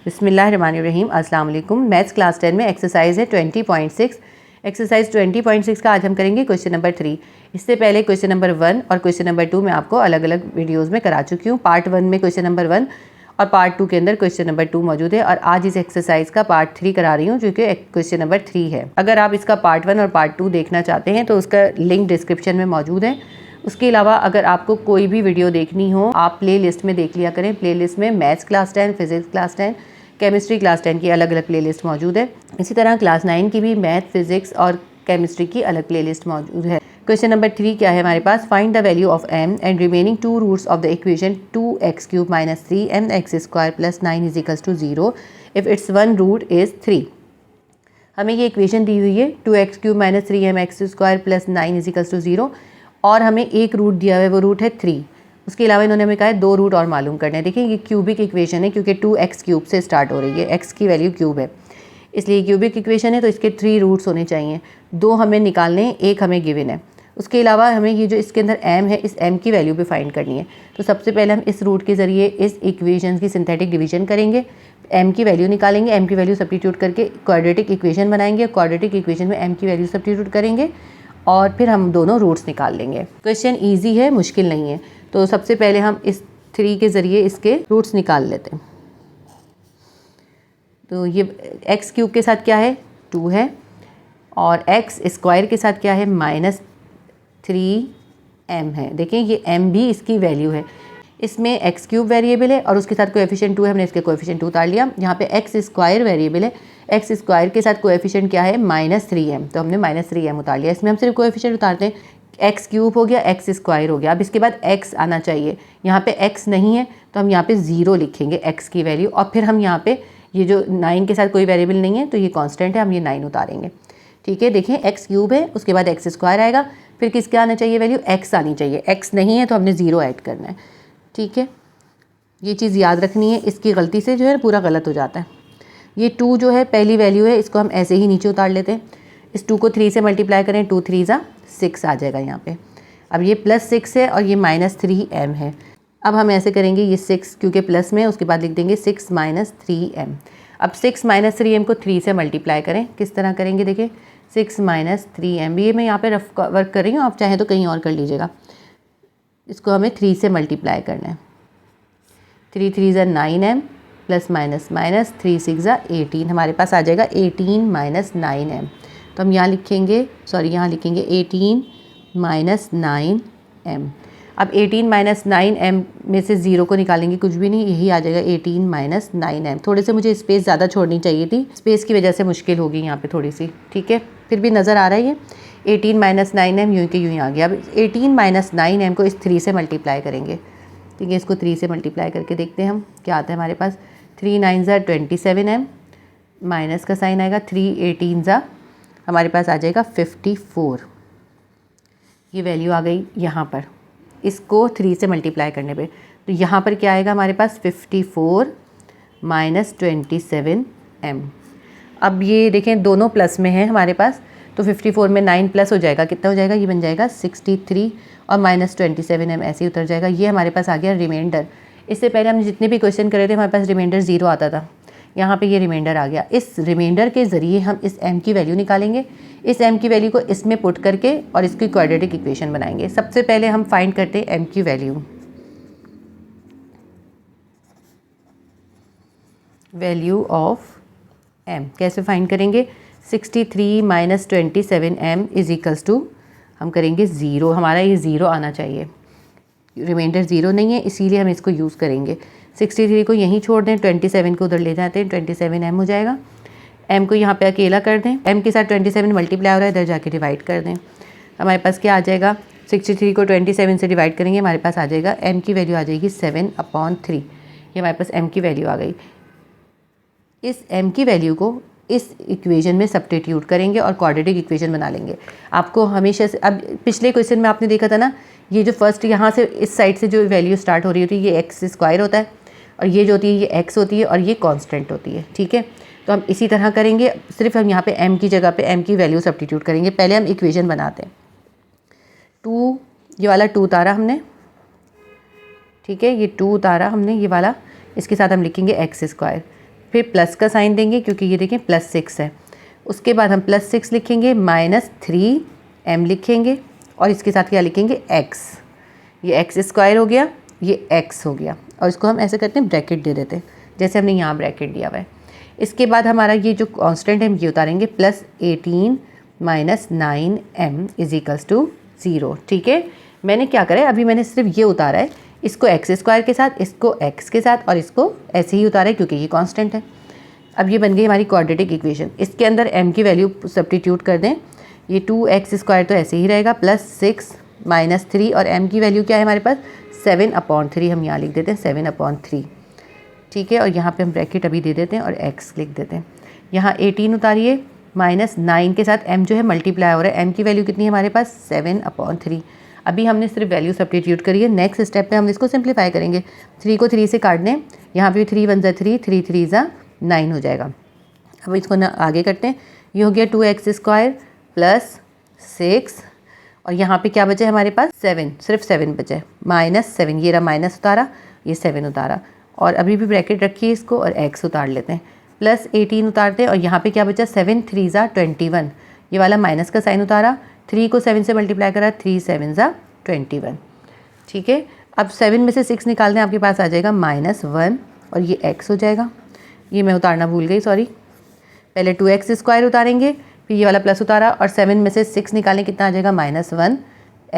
बिस्मिल्लाहिर्रहमानिर्रहीम। अस्सलाम वालेकुम। मैथ्स क्लास 10 में एक्सरसाइज है 20.6। एक्सरसाइज 20.6 का आज हम करेंगे क्वेश्चन नंबर 3। इससे पहले क्वेश्चन नंबर 1 और क्वेश्चन नंबर 2 मैं आपको अलग अलग वीडियोस में करा चुकी हूँ। पार्ट 1 में क्वेश्चन नंबर 1 और पार्ट 2 के अंदर क्वेश्चन नंबर 2 मौजूद है और आज इस एक्सरसाइज का पार्ट 3 करा रही हूँ जो कि क्वेश्चन नंबर 3 है। अगर आप इसका पार्ट 1 और पार्ट 2 देखना चाहते हैं तो उसका लिंक डिस्क्रिप्शन में मौजूद है। उसके अलावा अगर आपको कोई भी वीडियो देखनी हो आप प्ले लिस्ट में देख लिया करें। प्ले लिस्ट में maths class 10, physics class 10, chemistry class 10 की अलग अलग प्लेलिस्ट मौजूद है। इसी तरह क्लास 9 की भी मैथ, फिजिक्स और केमिस्ट्री की अलग प्लेलिस्ट मौजूद है। क्वेश्चन नंबर 3 क्या है हमारे पास? Find the value of m and remaining two roots of the equation 2x³ - 3mx² + 9 = 0 if its one root is 3। हमें ये इक्वेशन दी हुई है 2x³ - 3mx² + 9 = 0 और हमें एक रूट दिया हुआ है, वो रूट है 3। उसके अलावा इन्होंने हमें कहा है 2 रूट और मालूम करने हैं। देखिए ये क्यूबिक इक्वेशन है क्योंकि 2x³ से स्टार्ट हो रही है, x की वैल्यू क्यूब है इसलिए क्यूबिक इक्वेशन है तो इसके 3 रूट्स होने चाहिए। 2 हमें निकालने हैं, 1 हमें गिवन है। उसके अलावा हमें ये जो इसके अंदर m है इस m की वैल्यू भी फाइंड करनी है। तो सबसे पहले हम इस रूट के ज़रिए इस इक्वेशन की सिंथेटिक डिवीजन करेंगे, m की वैल्यू निकालेंगे, m की वैल्यू सब्स्टिट्यूट करके क्वाड्रेटिक इक्वेशन बनाएंगे। क्वाड्रेटिक इक्वेशन में m की वैल्यू सब्स्टिट्यूट करेंगे और फिर हम दोनों रूट्स निकाल लेंगे। क्वेश्चन ईजी है, मुश्किल नहीं है। तो सबसे पहले हम इस 3 के ज़रिए इसके रूट्स निकाल लेते हैं। तो ये x³ के साथ क्या है? 2 है और x² के साथ क्या है? -3m है। देखें ये m भी इसकी वैल्यू है। इसमें x³ वेरिएबल है और उसके साथ कोएफिशिएंट 2 है, हमने इसके कोएफिशिएंट 2 उतार लिया। यहाँ पे x² वेरिएबल है, x² के साथ कोएफिशिएंट क्या है? -3m, तो हमने -3m उतार लिया। इसमें हम सिर्फ कोएफिशिएंट उतारते हैं। x³ हो गया, x² हो गया। अब इसके बाद x आना चाहिए। यहाँ पे x नहीं है तो हम यहाँ पे 0 लिखेंगे x की वैल्यू और फिर हम यहाँ पे ये जो 9 के साथ कोई वेरिएबल नहीं है तो ये कांस्टेंट है, हम ये 9 उतारेंगे। ठीक है, देखें x³ है, उसके बाद x² आएगा, फिर किसके आना चाहिए वैल्यू? x आनी चाहिए। x नहीं है तो हमने 0 ऐड करना है। ठीक है, ये चीज़ याद रखनी है, इसकी गलती से जो है पूरा गलत हो जाता है। ये 2 जो है पहली वैल्यू है, इसको हम ऐसे ही नीचे उतार लेते हैं। इस 2 को 3 से मल्टीप्लाई करें, 2 3 = 6 आ जाएगा यहाँ पे। अब ये +6 है और ये -3m है। अब हम ऐसे करेंगे, ये 6 क्योंकि प्लस में है, उसके बाद लिख देंगे 6 - 3m। अब 6 - 3m को 3 से मल्टीप्लाई करें। किस तरह करेंगे? देखिए 6 - 3m, ये मैं यहाँ पे रफ वर्क कर रही हूँ, आप चाहें तो कहीं और कर लीजिएगा। इसको हमें 3 से मल्टीप्लाई करना है। 3 3 = 9m प्लस माइनस माइनस 3 6 = 18, हमारे पास आ जाएगा 18 - 9m। तो हम यहाँ लिखेंगे, सॉरी यहाँ लिखेंगे 18 - 9m। अब 18 - 9m में से 0 को निकालेंगे, कुछ भी नहीं, यही आ जाएगा 18 - 9m। थोड़े से मुझे स्पेस ज़्यादा छोड़नी चाहिए थी, स्पेस की वजह से मुश्किल होगी यहाँ पे थोड़ी सी। ठीक है, फिर भी नज़र आ रहा है ये 18 - 9m यूँ के यूँ आ गया। अब 18 - 9m को इस 3 से मल्टीप्लाई करेंगे। ठीक है, इसको 3 से मल्टीप्लाई करके देखते हैं हम क्या आता है हमारे पास। 3 9 = 27m, माइनस का साइन आएगा, 3 18 = हमारे पास आ जाएगा 54। ये वैल्यू आ गई यहाँ पर, इसको 3 से मल्टीप्लाई करने पे। तो यहाँ पर क्या आएगा हमारे पास? 54 - 27m। अब ये देखें दोनों प्लस में है हमारे पास, तो 54 में 9 प्लस हो जाएगा, कितना हो जाएगा? ये बन जाएगा 63 और -27m ऐसे ही उतर जाएगा। ये हमारे पास आ गया रिमाइंडर। इससे पहले हमने जितने भी क्वेश्चन करे थे हमारे पास रिमाइंडर 0 आता था, यहाँ पे ये रिमाइंडर आ गया। इस रिमाइंडर के ज़रिए हम इस m की वैल्यू निकालेंगे। इस m की वैल्यू को इसमें पुट करके और इसकी क्वाड्रेटिक इक्वेशन बनाएंगे। सबसे पहले हम फाइंड करते हैं m की वैल्यू। वैल्यू ऑफ m कैसे फाइंड करेंगे? 63 - 27m = हम करेंगे 0। हमारा ये 0 आना चाहिए, रिमाइंडर 0 नहीं है इसीलिए हम इसको यूज़ करेंगे। 63 को यहीं छोड़ दें, 27 को उधर ले जाते हैं, 27m हो जाएगा। m को यहाँ पे अकेला कर दें, m के साथ 27 मल्टीप्लाई हो रहा है, इधर जाके डिवाइड कर दें। हमारे पास क्या आ जाएगा? 63 को 27 से डिवाइड करेंगे, हमारे पास आ जाएगा m की वैल्यू आ जाएगी 7/3। ये हमारे पास m की वैल्यू आ गई। इस m की वैल्यू को इस इक्वेशन में सब्स्टिट्यूट करेंगे और क्वाड्रेटिक इक्वेशन बना लेंगे। आपको हमेशा से, अब पिछले क्वेश्चन में आपने देखा था ना, ये जो फर्स्ट यहाँ से इस साइड से जो वैल्यू स्टार्ट हो रही होती है ये x² होता है और ये जो होती है ये x होती है और ये कांस्टेंट होती है। ठीक है, तो हम इसी तरह करेंगे, सिर्फ हम यहाँ पे m की जगह पे m की वैल्यू सब्स्टिट्यूट करेंगे। पहले हम इक्वेशन बनाते हैं। 2, ये वाला 2 उतारा हमने, ठीक है, ये 2 उतारा हमने, ये वाला, इसके साथ हम लिखेंगे x²। फिर प्लस का साइन देंगे क्योंकि ये देखें +6 है। उसके बाद हम +6 लिखेंगे, -3m लिखेंगे और इसके साथ क्या लिखेंगे x। ये x² हो गया, ये x हो गया और इसको हम ऐसे करते हैं ब्रैकेट दे देते हैं जैसे हमने यहाँ ब्रैकेट दिया हुआ है। इसके बाद हमारा ये जो कांस्टेंट है हम ये उतारेंगे, +18 - 9m = 0। ठीक है, मैंने क्या करा है, अभी मैंने सिर्फ ये उतारा है, इसको x² के साथ, इसको x के साथ और इसको ऐसे ही उतारा है क्योंकि ये कांस्टेंट है। अब ये बन गई हमारी क्वाड्रेटिक इक्वेशन। इसके अंदर m की वैल्यू सब्स्टिट्यूट कर दें, ये 2x² तो ऐसे ही रहेगा, +6 - 3 और m की वैल्यू क्या है हमारे पास 7/3, हम यहाँ लिख देते हैं 7/3। ठीक है, और यहाँ पे हम ब्रैकेट अभी दे देते हैं और x लिख देते हैं। यहाँ 18 उतारिए, -9 के साथ m जो है मल्टीप्लाई हो रहा है, m की वैल्यू कितनी है हमारे पास 7/3। अभी हमने सिर्फ वैल्यू सब्स्टिट्यूट करी है। नेक्स्ट स्टेप पे हम इसको सिंप्लीफाई करेंगे। 3 को 3 से काट दें, यहाँ पे 3 × 1 = 3, 3 × 3 = 9 हो जाएगा। अब इसको ना आगे करते हैं, ये हो गया 2x² + 6 और यहाँ पे क्या बचा है हमारे पास 7, सिर्फ 7 बचा है, -7, ये रहा माइनस उतारा, ये 7 उतारा और अभी भी ब्रैकेट रखिए इसको और x उतार लेते हैं, +18 उतारते हैं और यहाँ पे क्या बचा 7 × 3 = 21, ये वाला माइनस का साइन उतारा, 3 को 7 से मल्टीप्लाई करा, 3 × 7 = 21। ठीक है, अब 7 में से 6 निकाल दें, आपके पास आ जाएगा -1 और ये x हो जाएगा। ये मैं उतारना भूल गई, सॉरी। पहले 2x² उतारेंगे, फिर ये वाला प्लस उतारा और 7 में से 6 निकालें, कितना आ जाएगा -1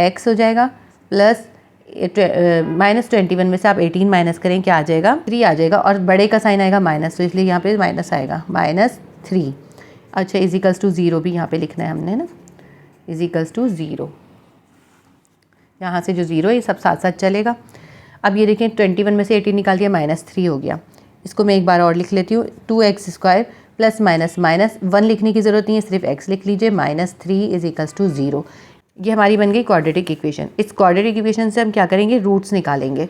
x हो जाएगा, प्लस -21 में से आप 18 माइनस करें, क्या आ जाएगा 3 आ जाएगा और बड़े का साइन आएगा माइनस, तो इसलिए यहाँ पे माइनस आएगा, -3। अच्छा, = 0 भी यहाँ पे लिखना है हमने ना, = 0। यहाँ से जो 0 है ये सब साथ साथ चलेगा। अब ये देखें 21 में से 18 निकाल दिया, -3 हो गया। इसको मैं एक बार और लिख लेती हूँ, 2x² + -1 लिखने की ज़रूरत नहीं है, सिर्फ x लिख लीजिए, -3 = 0। ये हमारी बन गई क्वाड्रेटिक इक्वेशन। इस क्वाड्रेटिक इक्वेशन से हम क्या करेंगे, रूट्स निकालेंगे।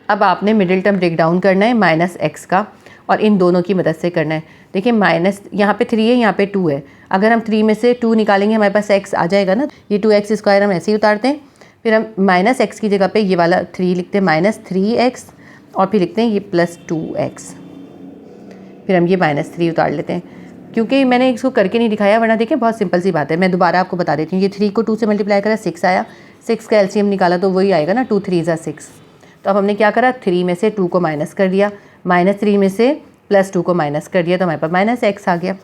अब आपने मिडिल टर्म ब्रेक डाउन करना है -x का और इन दोनों की मदद से करना है। देखिए माइनस यहाँ पे 3 है, यहाँ पे 2 है, अगर हम 3 में से 2 निकालेंगे हमारे पास x आ जाएगा ना। ये 2x² हम ऐसे ही उतारते हैं, फिर हम -x की जगह पे ये वाला 3 लिखते हैं, -3x और फिर लिखते हैं ये +2x, फिर हम ये -3 उतार लेते हैं। क्योंकि मैंने इसको करके नहीं दिखाया, वरना देखिए बहुत सिंपल सी बात है, मैं दोबारा आपको बता देती हूँ। ये 3 को 2 से मल्टीप्लाई करा, 6 आया, 6 का एलसीएम निकाला तो वही आएगा ना, 2 × 3 = 6। तो अब हमने क्या करा, 3 में से 2 को माइनस कर दिया, -3 में से +2 को माइनस कर दिया, तो हमारे पास -x आ गया।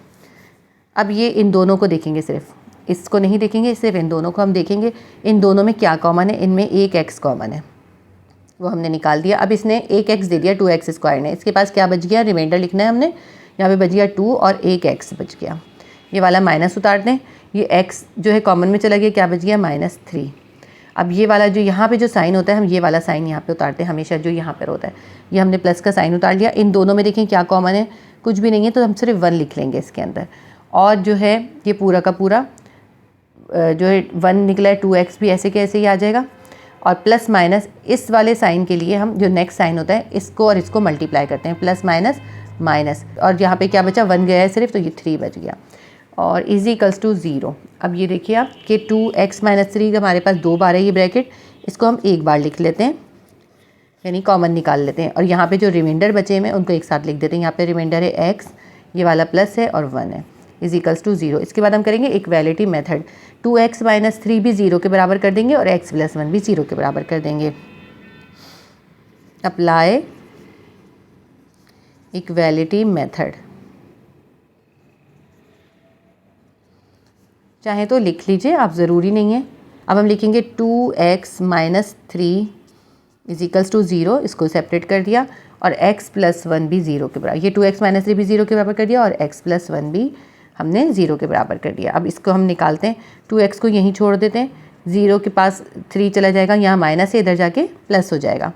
अब ये इन दोनों को देखेंगे, सिर्फ इसको नहीं देखेंगे, सिर्फ इन दोनों को हम देखेंगे। इन दोनों में क्या कॉमन है, इनमें एक x कॉमन है, वो हमने निकाल दिया। अब इसने एक x दे दिया 2x² ने, इसके पास क्या बच गया, रिमाइंडर लिखना है हमने, यहाँ पे बच गया 2 और एक x बच गया। ये वाला माइनस उतार दें, ये x जो है कॉमन में चला गया, क्या बच गया -3। अब ये वाला जो यहाँ पे जो साइन होता है, हम ये वाला साइन यहाँ पे उतारते हैं हमेशा, जो यहाँ पर होता है, ये हमने प्लस का साइन उतार लिया। इन दोनों में देखें क्या कॉमन है, कुछ भी नहीं है, तो हम सिर्फ 1 लिख लेंगे इसके अंदर। और जो है ये पूरा का पूरा जो है 1 निकला है, 2x भी ऐसे के ऐसे ही आ जाएगा। और प्लस माइनस इस वाले साइन के लिए हम जो नेक्स्ट साइन होता है, इसको और इसको मल्टीप्लाई करते हैं, प्लस माइनस माइनस, और यहाँ पे क्या बचा 1 गया है सिर्फ, तो ये 3 बच गया और = 0। अब ये देखिए आप कि 2x - 3 हमारे पास 2 बार है ये ब्रैकेट, इसको हम एक बार लिख लेते हैं, यानी कॉमन निकाल लेते हैं। और यहाँ पे जो रिमाइंडर बचे हुए उनको एक साथ लिख देते हैं। यहाँ पे रिमाइंडर है x, ये वाला प्लस है और 1 है, = 0। इसके बाद हम करेंगे इक्वालिटी मेथड, 2x - 3 भी 0 के बराबर कर देंगे और x + 1 भी 0 के बराबर कर देंगे। अप्लाई इक्वालिटी मेथड, चाहे तो लिख लीजिए आप, ज़रूरी नहीं है। अब हम लिखेंगे 2x - 3 = 0, इसको सेपरेट कर दिया, और x + 1 भी 0 के बराबर, ये 2x - 3 भी 0 के बराबर कर दिया और x + 1 भी हमने 0 के बराबर कर दिया। अब इसको हम निकालते हैं, 2x को यहीं छोड़ देते हैं, 0 के पास 3 चला जाएगा, यहाँ माइनस है, इधर जाके प्लस हो जाएगा।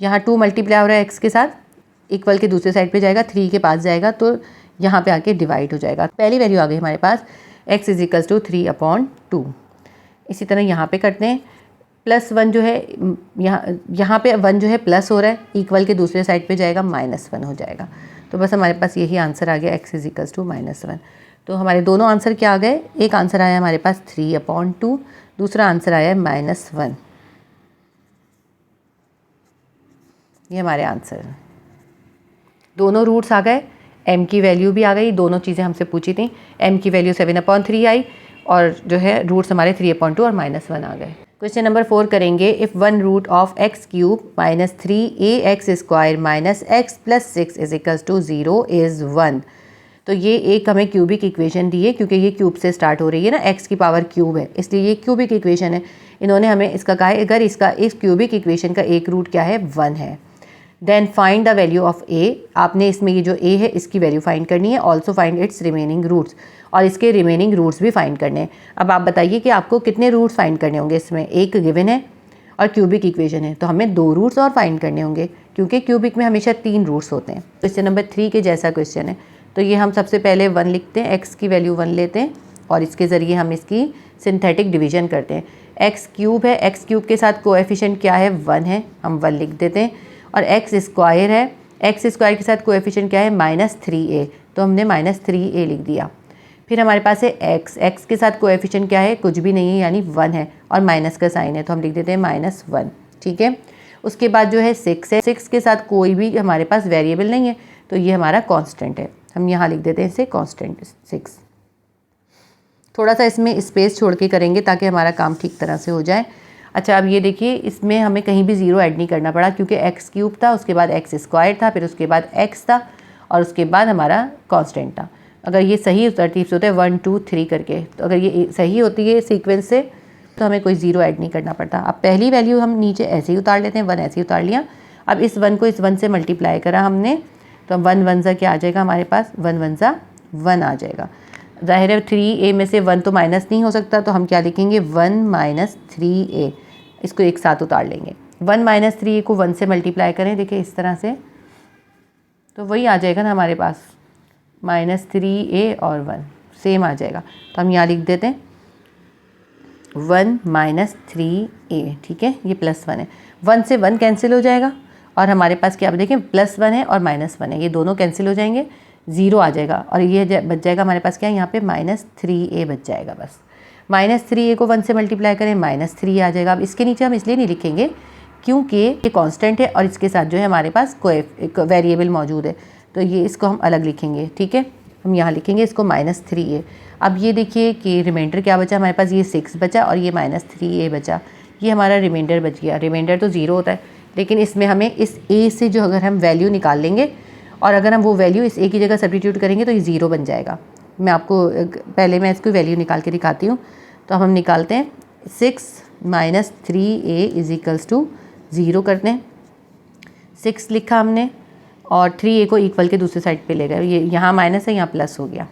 यहाँ 2 मल्टीप्लाई हो रहा है x के साथ, इक्वल के दूसरे साइड पे जाएगा, 3 के पास जाएगा तो यहाँ पे आके डिवाइड हो जाएगा। पहली वैल्यू आ गई हमारे पास, x = 3/2। इसी तरह यहाँ पे करते हैं, +1 जो है यहाँ पे 1 जो है प्लस हो रहा है, इक्वल के दूसरे साइड पे जाएगा, -1 हो जाएगा। तो बस हमारे पास यही आंसर आ गया, x = -1। तो हमारे दोनों आंसर क्या आ गए, एक आंसर आया हमारे पास 3/2, दूसरा आंसर आया है -1। ये हमारे आंसर, दोनों रूट्स आ गए, m की वैल्यू भी आ गई, दोनों चीज़ें हमसे पूछी थी। m की वैल्यू 7/3 आई और जो है रूट्स हमारे 3/2 और -1 आ गए। क्वेश्चन नंबर 4 करेंगे। If 1 root of x cube minus 3ax square minus x plus 6 is equals to 0 is 1। तो ये एक हमें क्यूबिक इक्वेशन दी है, क्योंकि ये क्यूब से स्टार्ट हो रही है ना, x की पावर क्यूब है, इसलिए ये क्यूबिक इक्वेशन है। इन्होंने हमें इसका कहा है अगर इसका इस क्यूबिक इक्वेशन का एक रूट क्या है 1 है, then find the value of a। आपने इसमें ये जो a है इसकी वैल्यू फाइंड करनी है, also find its remaining roots, और इसके रिमेनिंग रूट्स भी फाइंड करने हैं। अब आप बताइए कि आपको कितने रूट्स फाइंड करने होंगे। इसमें एक गिवन है और क्यूबिक इक्वेशन है, तो हमें 2 रूट्स और फाइंड करने होंगे, क्योंकि क्यूबिक में हमेशा 3 रूट्स होते हैं। क्वेश्चन नंबर 3 के जैसा क्वेश्चन है, तो ये हम सबसे पहले 1 लिखते हैं, x की वैल्यू 1 लेते हैं और इसके ज़रिए हम इसकी सिंथेटिक डिवीजन करते हैं। x क्यूब है, x क्यूब के साथ कोएफिशिएंट क्या है 1 है, हम 1 लिख देते हैं। और x स्क्वायर है, x स्क्वायर के साथ कोएफिशिएंट क्या है -3a, तो हमने -3a लिख दिया। फिर हमारे पास है x के साथ कोएफिशिएंट क्या है, कुछ भी नहीं है यानी 1 है, और माइनस का साइन है तो हम लिख देते हैं -1, ठीक है। उसके बाद जो है 6 है, 6 के साथ कोई भी हमारे पास वेरिएबल नहीं है, तो ये हमारा कांस्टेंट है, हम यहाँ लिख देते हैं इसे कांस्टेंट 6। थोड़ा सा इसमें स्पेस छोड़ के करेंगे ताकि हमारा काम ठीक तरह से हो जाए। अच्छा, अब ये देखिए इसमें हमें कहीं भी 0 ऐड नहीं करना पड़ा, क्योंकि x क्यूब था, उसके बाद x स्क्वायर था, फिर उसके बाद x था और उसके बाद हमारा कांस्टेंट था। अगर ये सही तरतीब से होता है 1 2 3 करके, तो अगर ये सही होती है सीक्वेंस से तो हमें कोई 0 ऐड नहीं करना पड़ता। अब पहली वैल्यू हम नीचे ऐसे ही उतार लेते हैं, 1 ऐसे ही उतार लिया। अब इस 1 को इस 1 से मल्टीप्लाई करा हमने, तो 1 1 सा क्या आ जाएगा हमारे पास, 1 1 सा 1 आ जाएगा। ज़ाहिर है 3a में से 1 तो माइनस नहीं हो सकता, तो हम क्या लिखेंगे 1 - 3a, इसको एक साथ उतार लेंगे। 1 - 3a को 1 से मल्टीप्लाई करें, देखिए इस तरह से, तो वही आ जाएगा ना हमारे पास -3a और 1 सेम आ जाएगा, तो हम यहाँ लिख देते हैं 1 - 3a, ठीक है। ये +1 है, 1 से 1 कैंसिल हो जाएगा और हमारे पास क्या देखें +1 है और -1 है, ये दोनों कैंसिल हो जाएंगे, 0 आ जाएगा और ये बच जाएगा हमारे पास क्या है यहाँ पे -3a बच जाएगा बस। -3a को 1 से मल्टीप्लाई करें -3 आ जाएगा। अब इसके नीचे हम इसलिए नहीं लिखेंगे क्योंकि ये कांस्टेंट है और इसके साथ जो है हमारे पास कोई एक वेरिएबल मौजूद है, तो ये इसको हम अलग लिखेंगे, ठीक है। हम यहाँ लिखेंगे इसको -3a। अब ये देखिए कि रिमाइंडर क्या बचा हमारे पास, ये 6 बचा और ये -3a बचा, ये हमारा रिमाइंडर बच गया। रिमाइंडर तो 0 होता है, लेकिन इसमें हमें इस a से जो अगर हम वैल्यू निकाल लेंगे और अगर हम वो वैल्यू इस a की जगह सब्स्टिट्यूट करेंगे तो ये 0 बन जाएगा। मैं आपको पहले मैं इसकी वैल्यू निकाल के दिखाती हूँ। तो हम निकालते हैं 6 - 3a = 0 करते हैं। 6 लिखा हमने और 3a को इक्वल के दूसरी साइड पे ले गए, ये यहाँ माइनस है यहाँ प्लस हो गया।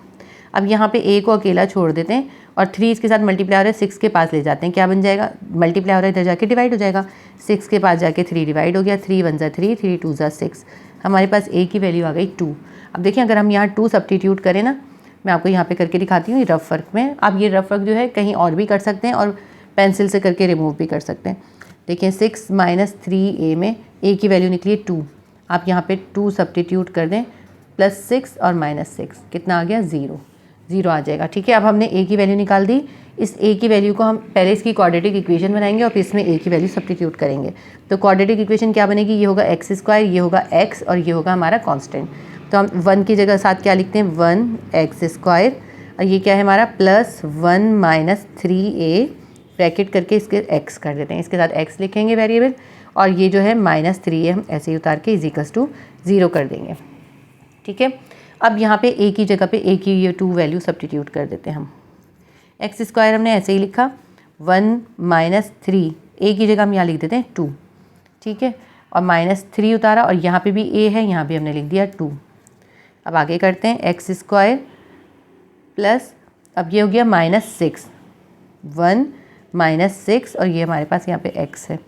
अब यहाँ पे a को अकेला छोड़ देते हैं और 3 इसके साथ मल्टीप्लाई हो रहा है, 6 के पास ले जाते हैं, क्या बन जाएगा, मल्टीप्लाई हो रहा है इधर जाके डिवाइड हो जाएगा, 6 के पास जाके 3 डिवाइड हो गया, 3 1 = 3, 3 2 = 6, हमारे पास a की वैल्यू आ गई 2। अब देखिए अगर हम यहाँ 2 सब्स्टिट्यूट करें ना, मैं आपको यहाँ पे करके दिखाती हूँ रफ वर्क में। आप ये रफ वर्क जो है कहीं और भी कर सकते हैं और पेंसिल से करके रिमूव भी कर सकते हैं। देखिए 6 - 3a में a की वैल्यू निकली 2, आप यहाँ पे 2 सब्स्टिट्यूट कर दें, +6 और -6 कितना आ गया 0 आ जाएगा, ठीक है। अब हमने a की वैल्यू निकाल दी, इस a की वैल्यू को हम पहले इसकी क्वाड्रेटिक इक्वेशन बनाएंगे और फिर इसमें a की वैल्यू सब्स्टिट्यूट करेंगे। तो क्वाड्रेटिक इक्वेशन क्या बनेगी, ये होगा x², ये होगा x और ये होगा हमारा कांस्टेंट। तो हम 1 की जगह साथ क्या लिखते हैं 1x² और ये क्या है हमारा +1 - 3a ब्रैकेट करके इसके x कर देते हैं, इसके साथ x लिखेंगे वेरिएबल और ये जो है -3a हम ऐसे ही उतार के = 0 कर देंगे, ठीक है। अब यहाँ पे a की जगह पे a की ये 2 वैल्यू सब्स्टिट्यूट कर देते हैं हम। x² हमने ऐसे ही लिखा, 1 - 3 a की जगह हम यहाँ लिख देते हैं 2, ठीक है, और -3 उतारा और यहाँ पे भी a है, यहाँ भी हमने लिख दिया 2। अब आगे करते हैं x² प्लस, अब ये हो गया -6, 1 - 6 और ये हमारे पास यहाँ पे x है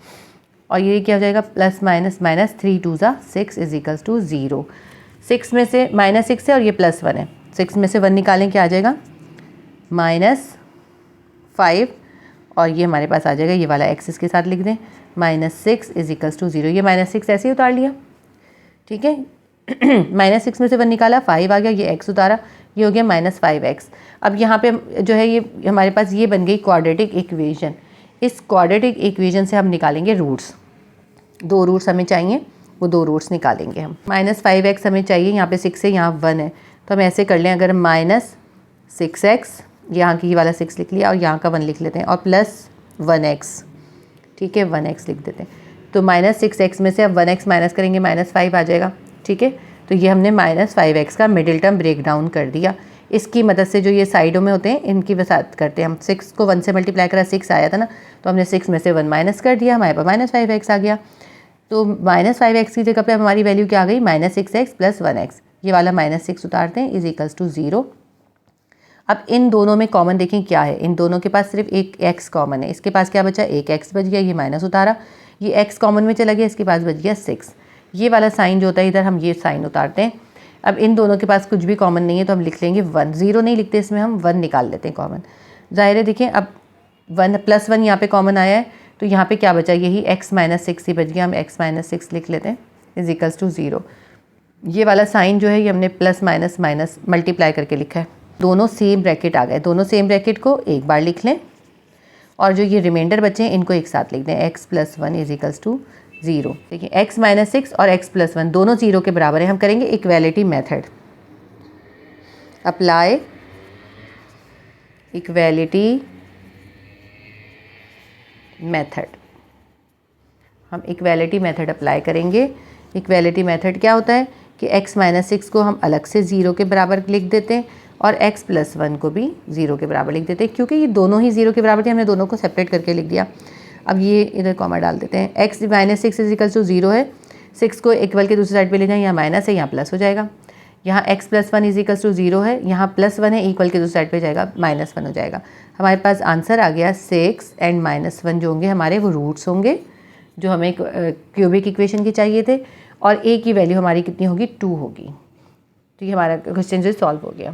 और ये क्या हो जाएगा +- 3 2 = 6 = 0। 6 में से -6 है और ये +1 है, 6 में से 1 निकालें क्या आ जाएगा -5 और ये हमारे पास आ जाएगा, ये वाला x इसके साथ लिख दें, -6 = 0। ये -6 ऐसे ही उतार लिया, ठीक है। -6 में से 1 निकाला, 5 आ गया, ये x उतारा, ये हो गया -5x। अब यहाँ पे जो है ये हमारे पास ये बन गई क्वाड्रेटिक इक्वेशन। इस क्वाड्रेटिक इक्वेशन से हम निकालेंगे रूट्स, 2 रूट्स हमें चाहिए, वो 2 रूट्स निकालेंगे हम। -5x हमें चाहिए, यहाँ पे 6 है, यहाँ 1 है, तो हम ऐसे कर लें, अगर -6x, यहाँ की वाला 6 लिख लिया और यहाँ का 1 लिख लेते हैं, और +1x, ठीक है, 1x लिख देते हैं। तो -6x में से अब 1x माइनस करेंगे, -5 आ जाएगा, ठीक है। तो ये हमने -5x का मिडिल टर्म ब्रेक डाउन कर दिया। इसकी मदद से जो ये साइडों में होते हैं इनकी वसात करते हैं हम। 6 को 1 से मल्टीप्लाई करा, 6 आया था ना, तो हमने 6 में से 1 माइनस कर दिया, हमारे पास -5x आ गया। तो -5x की जगह पे हमारी वैल्यू क्या आ गई, -6x + 1x, ये वाला -6 उतारते हैं, = 0। अब इन दोनों में कॉमन देखें क्या है, इन दोनों के पास सिर्फ एक x कॉमन है, इसके पास क्या बचा, एक x बच गया, ये माइनस उतारा, ये x कॉमन में चला गया, इसके पास बच गया 6। ये वाला साइन जो होता है इधर हम ये साइन उतारते हैं। अब इन दोनों के पास कुछ भी कॉमन नहीं है तो हम लिख लेंगे 1, 0 नहीं लिखते इसमें, हम 1 निकाल लेते हैं कॉमन। जाहिर है देखें अब 1 + 1 यहाँ पे कॉमन आया है, तो यहाँ पे क्या बचा, यही x - 6 ही बच गया, हम x - 6 लिख लेते हैं, = 0। ये वाला साइन जो है ये हमने प्लस माइनस माइनस मल्टीप्लाई करके लिखा है। दोनों सेम ब्रैकेट आ गए, दोनों सेम ब्रैकेट को एक बार लिख लें और जो ये रिमाइंडर बचे हैं इनको एक साथ लिख दें, x + 1 = 0। देखिए x - 6 और x + 1 दोनों 0 के बराबर है। हम करेंगे equality method, apply equality method. हम इक्वालिटी मेथड अप्लाई करेंगे। इक्वालिटी मेथड क्या होता है कि x - 6 को हम अलग से 0 के बराबर लिख देते हैं और x + 1 को भी 0 के बराबर लिख देते हैं, क्योंकि ये दोनों ही 0 के बराबर थे, हमने दोनों को सेपरेट करके लिख दिया। अब ये इधर कॉमा डाल देते हैं, x - 6 = 0 है, 6 को इक्वल के दूसरी साइड पे ले जाएं, यहाँ माइनस है, यहाँ प्लस हो जाएगा। यहाँ x + 1 = 0 है, यहाँ +1 है, इक्वल के दूसरी साइड पे जाएगा, -1 हो जाएगा। हमारे पास आंसर आ गया 6 एंड -1 जो होंगे हमारे वो रूट्स होंगे जो हमें क्यूबिक इक्वेशन के चाहिए थे, और a की वैल्यू हमारी कितनी होगी, 2 होगी। तो ये हमारा क्वेश्चन जो सॉल्व हो गया।